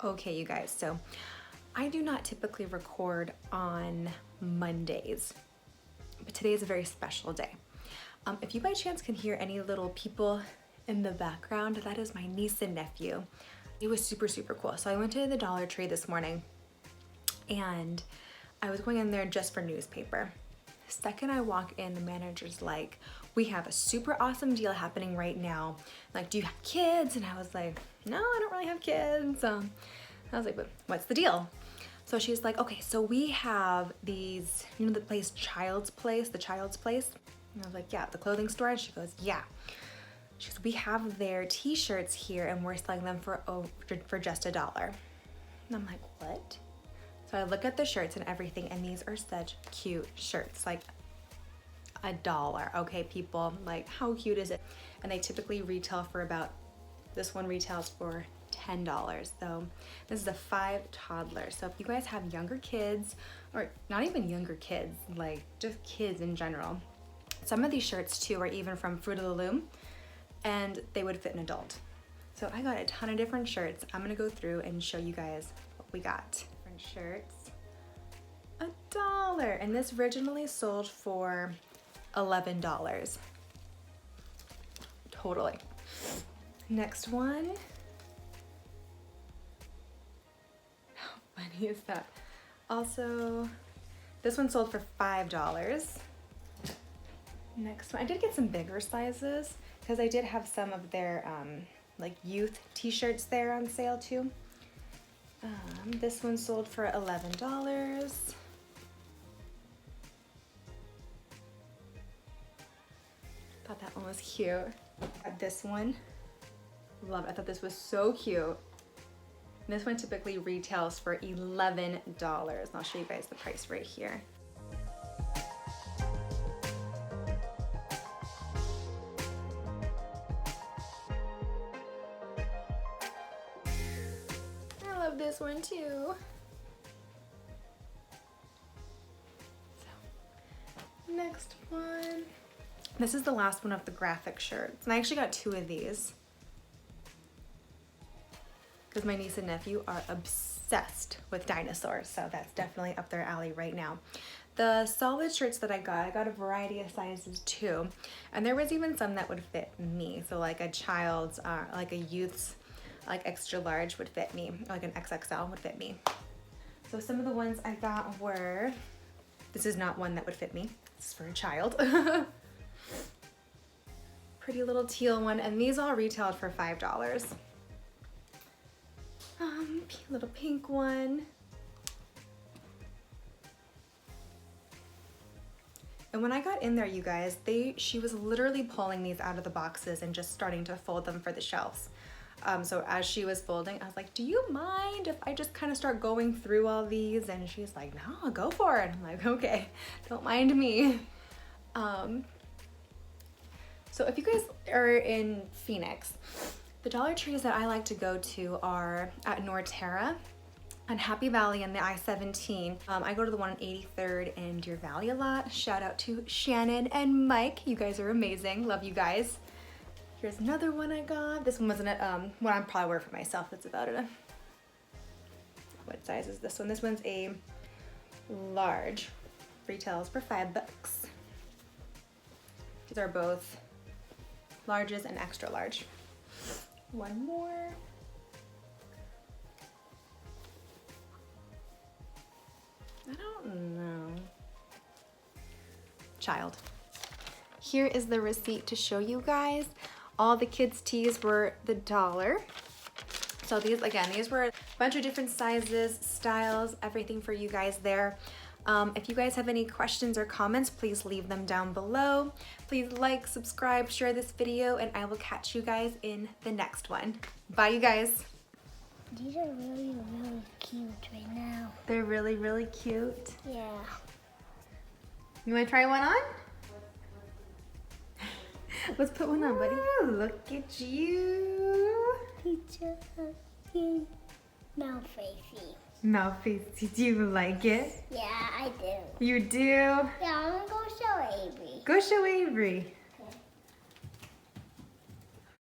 Okay, you guys, so I do not typically record on Mondays, but today is a very special day. If you by chance can hear any little people in the background, that is my niece and nephew. It was super, super cool. So I went to the Dollar Tree this morning and I was going in there just for newspaper. The second I walk in, the manager's like, we have a super awesome deal happening right now. Like, do you have kids? And I was like, no, I don't really have kids. I was like, but what's the deal? So she's like, okay, so we have these, you know, the place Child's Place, the Child's Place? And I was like, yeah, the clothing store. And she goes, yeah. She goes, we have their t-shirts here and we're selling them for just $1. And I'm like, what? So I look at the shirts and everything, and these are such cute shirts, like $1. Okay, people, like how cute is it? And they typically retail for about, this one retails for $10. So this is a 5 toddler. So if you guys have younger kids, or not even younger kids, like just kids in general, some of these shirts too are even from Fruit of the Loom, and they would fit an adult. So I got a ton of different shirts. I'm gonna go through and show you guys what we got. Different shirts, $1. And this originally sold for $11. Totally. Next one. How funny is that? Also, this one sold for $5. Next one, I did get some bigger sizes because I did have some of their like youth t-shirts there on sale too. This one sold for $11. Thought that one was cute. Got this one, love it. I thought this was so cute. This one typically retails for $11. And I'll show you guys the price right here. I love this one too. So, next one. This is the last one of the graphic shirts. And I actually got 2 of these because my niece and nephew are obsessed with dinosaurs. So that's definitely up their alley right now. The solid shirts that I got a variety of sizes too. And there was even some that would fit me. So like a child's, like a youth's, like extra large would fit me, like an XXL would fit me. So some of the ones I got were, this is not one that would fit me, this is for a child. Pretty little teal one, and these all retailed for $5. Little pink one. And when I got in there, you guys, she was literally pulling these out of the boxes and just starting to fold them for the shelves. So as she was folding, I was like, do you mind if I just kind of start going through all these? And she's like, no, go for it. I'm like, okay, don't mind me. So if you guys are in Phoenix, the Dollar Trees that I like to go to are at Norterra on Happy Valley and the I-17. I go to the one on 83rd and Deer Valley a lot. Shout out to Shannon and Mike. You guys are amazing. Love you guys. Here's another one I got. This one wasn't one I'm probably wearing for myself. That's about it. What size is this one? This one's a large. Retails for $5. These are both larges and extra large. One more. I don't know. Child. Here is the receipt to show you guys. All the kids' tees were $1. So these, again, these were a bunch of different sizes, styles, everything for you guys there. If you guys have any questions or comments, please leave them down below. Please like, subscribe, share this video, and I will catch you guys in the next one. Bye, you guys. These are really, really cute right now. They're really, really cute. Yeah. You want to try one on? Let's put one on, buddy. Ooh, look at you. He's just looking mouth-facey. Mouth-facey, do you like it? Yeah, I do. You do? Yeah, I'm gonna go show Avery. Go show Avery.